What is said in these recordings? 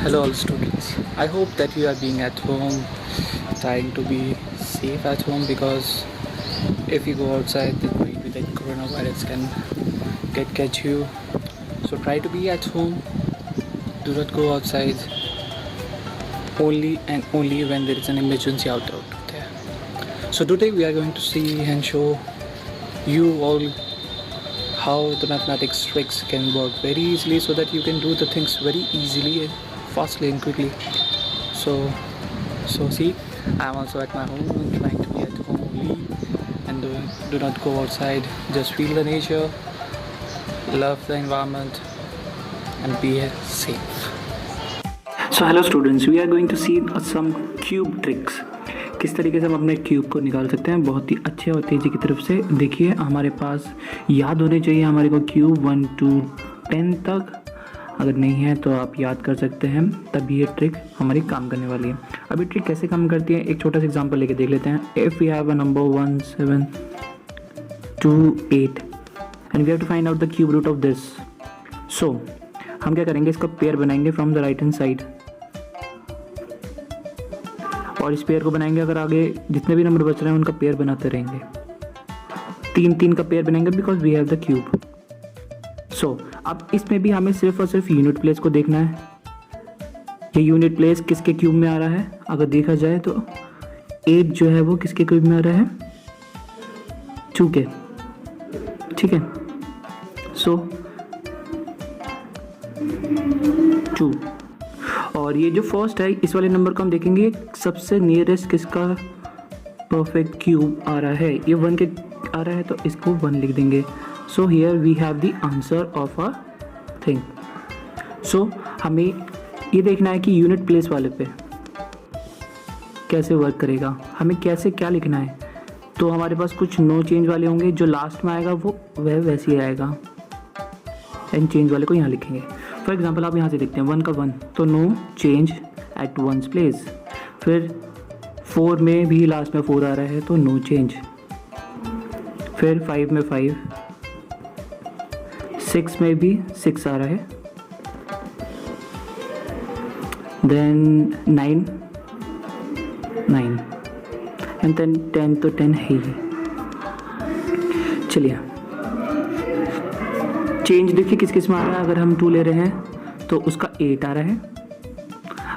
Hello all students, I hope that you are being at home, trying to be safe at home, because if you go outside then maybe the coronavirus can catch you. So try to be at home, do not go outside, only and only when there is an emergency out there. So today we are going to see and show you all how the mathematics tricks can work very easily, so that you can do the things very easily and fastly and quickly. So see, I am also at my home, trying to be at home only, and do not go outside. Just feel the nature, love the environment, and be safe. So hello students, we are going to see some cube tricks. किस तरीके से हम अपने cube को निकाल सकते हैं बहुत ही अच्छे और तेज़ी की तरफ से। देखिए, हमारे पास याद होने चाहिए हमारे को क्यूब 1 to 10 तक। अगर नहीं है तो आप याद कर सकते हैं, तब ये ट्रिक हमारी काम करने वाली है। अभी ट्रिक कैसे काम करती है, एक छोटा सा एग्जांपल लेके देख लेते हैं। If we have a number 1 7 2 8 and we have to find out the cube root of this. So हम क्या करेंगे, इसका पेयर बनाएंगे from the right hand side, और इस पेयर को बनाएंगे। अगर आगे जितने भी नंबर बच रहे हैं उनका पेयर बनाते रहेंगे, 3 का पेयर बनाएंगे, because we have the cube. So अब इसमें भी हमें सिर्फ और सिर्फ यूनिट प्लेस को देखना है। ये यूनिट प्लेस किसके क्यूब में आ रहा है, अगर देखा जाए तो 8 जो है वो किसके क्यूब में आ रहा है, 2 के। ठीक है, सो 2। और ये जो फर्स्ट है, इस वाले नंबर को हम देखेंगे सबसे नियरेस्ट किसका परफेक्ट क्यूब आ रहा है। ये 1 के आ रहा है तो इसको 1 लिख देंगे। So here we have the answer of a thing. So हमें ये देखना है कि यूनिट प्लेस वाले पे कैसे वर्क करेगा, हमें कैसे क्या लिखना है। तो हमारे पास कुछ नो चेंज वाले होंगे, जो लास्ट में आएगा वो वह वैसे ही आएगा, एंड चेंज वाले को यहाँ लिखेंगे। फॉर एग्जाम्पल आप यहाँ से देखते हैं 1 का 1, तो no change at 1's place. फिर 4 में भी लास्ट में 4 आ रहा है तो नो चेंज। फिर 5 में 5, 6 में भी 6 आ रहा है, देन 9 एंड देन 10, तो 10 है ही। चलिए चेंज देखिए किस किस में आ रहा है। अगर हम 2 ले रहे हैं तो उसका 8 आ रहा है,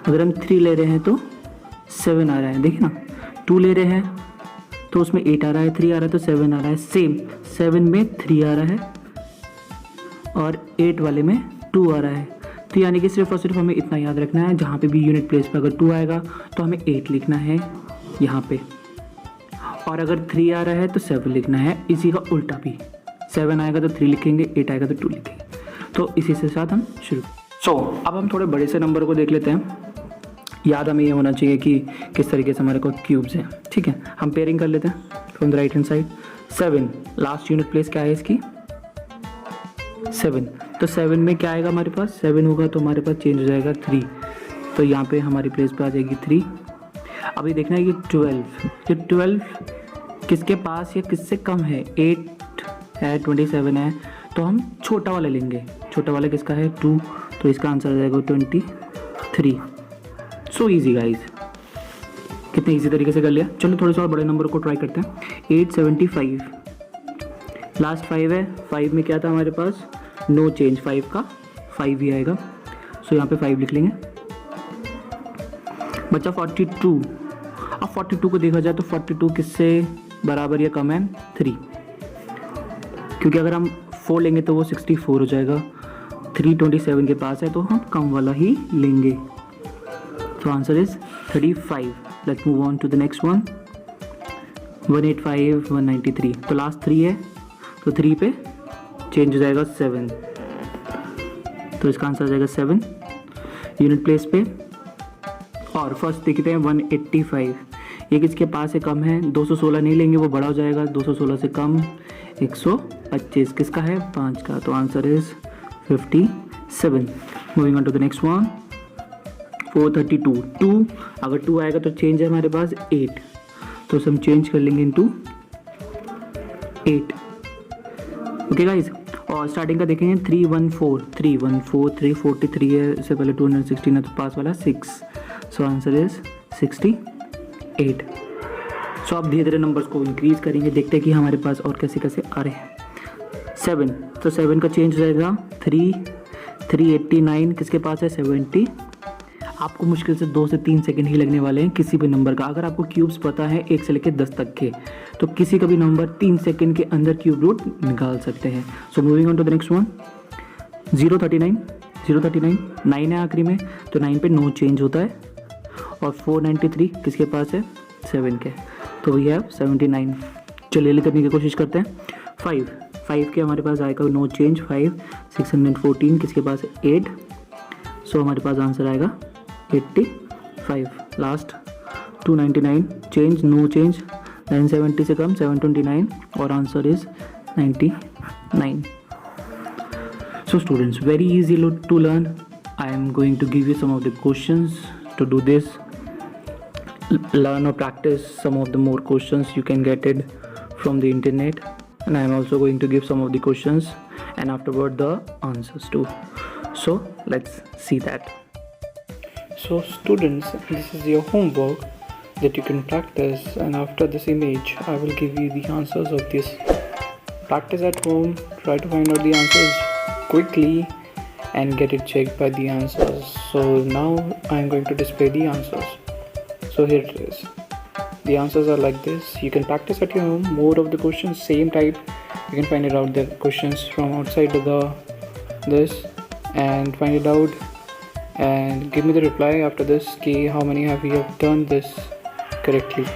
अगर हम 3 ले रहे हैं तो 7 आ रहा है। देखिए ना, 2 ले रहे हैं तो उसमें 8 आ रहा है, 3 आ रहा है तो 7 आ रहा है। सेम 7 में 3 आ रहा है और 8 वाले में 2 आ रहा है। तो यानी कि सिर्फ और सिर्फ हमें इतना याद रखना है, जहाँ पे भी यूनिट प्लेस पे अगर 2 आएगा तो हमें 8 लिखना है यहाँ पे, और अगर 3 आ रहा है तो 7 लिखना है। इसी का उल्टा भी, 7 आएगा तो 3 लिखेंगे, 8 आएगा तो 2 लिखेंगे। तो इसी से साथ हम शुरू। अब हम थोड़े बड़े से नंबर को देख लेते हैं। याद हमें ये होना चाहिए कि किस तरीके से हमारे को क्यूब्स हैं। ठीक है, हम पेयरिंग कर लेते हैं from the right hand side. 7 last unit place क्या है इसकी, 7। तो 7 में क्या आएगा हमारे पास, 7 होगा तो हमारे पास चेंज हो जाएगा 3, तो यहाँ पे हमारी प्लेस पे आ जाएगी 3। अभी देखना है कि 12 किसके पास या किससे कम है, 8 है, 27 है, तो हम छोटा वाला लेंगे। छोटा वाला किसका है, 2, तो इसका आंसर आ जाएगा 23। सो ईजी गाइज, कितने ईजी तरीके से कर लिया। चलो थोड़े से और बड़े नंबर को ट्राई करते हैं। 875 लास्ट 5 है, 5 में क्या था हमारे पास, नो चेंज, 5 का 5 ही आएगा। सो यहाँ पे 5 लिख लेंगे। बचा 42। अब 42 को देखा जाए तो 42 किससे बराबर या कम है, 3, क्योंकि अगर हम 4 लेंगे तो वो 64 हो जाएगा। 3 27 के पास है तो हम कम वाला ही लेंगे। तो answer is 35। Let's move on to the next one. 185 193, तो लास्ट 3 है तो 3 पे चेंज हो जाएगा 7, तो इसका आंसर आ जाएगा 7 यूनिट प्लेस पे। और फर्स्ट देखते हैं 185, ये किसके पास है, कम है। 216 नहीं लेंगे, वो बड़ा हो जाएगा। 216 से कम 125 किसका है, 5 का, तो answer is 57। Moving on to the next one. 432, 2 अगर 2 आएगा तो चेंज है हमारे पास 8, तो हम चेंज कर लेंगे इनटू 8। ओके गाइज, और स्टार्टिंग का देखेंगे 343 है, इससे पहले 216 है तो पास वाला 6, सो आंसर इज 68। सो आप धीरे धीरे नंबर्स को इंक्रीज करेंगे, देखते हैं कि हमारे पास और कैसे कैसे आ रहे हैं। 7, तो 7 का चेंज हो जाएगा 389 किसके पास है 70। आपको मुश्किल से 2 से 3 सेकंड ही लगने वाले हैं किसी भी नंबर का। अगर आपको क्यूब्स पता है 1 से लेकर 10 तक के, तो किसी का भी नंबर 3 सेकंड के अंदर क्यूब रूट निकाल सकते हैं। So moving on to the next one, 039 9 है आखिरी में, तो 9 पे नो चेंज होता है। और 493 किसके पास है 7 के, तो वी हैव 79। चलिए करने की कोशिश करते हैं। 5 के हमारे पास आएगा नो चेंज 5, 614 किसके पास है 8, सो हमारे पास आंसर आएगा 85। लास्ट 299 चेंज नो चेंज, 970 से कम 729 और answer is 99। So students, very easy to learn. I am going to give you some of the questions to do this. Learn or practice some of the more questions you can get it from the internet, and I am also going to give some of the questions and afterward the answers too. So let's see that. So students, this is your homework that you can practice, and after this image I will give you the answers of this. Practice at home, try to find out the answers quickly and get it checked by the answers. So now I am going to display the answers. So here it is. The answers are like this. You can practice at your home more of the questions, same type. You can find it out the questions from outside this and find it out and give me the reply after this key how many have you done this correctly.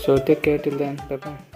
So take care till then. Bye bye.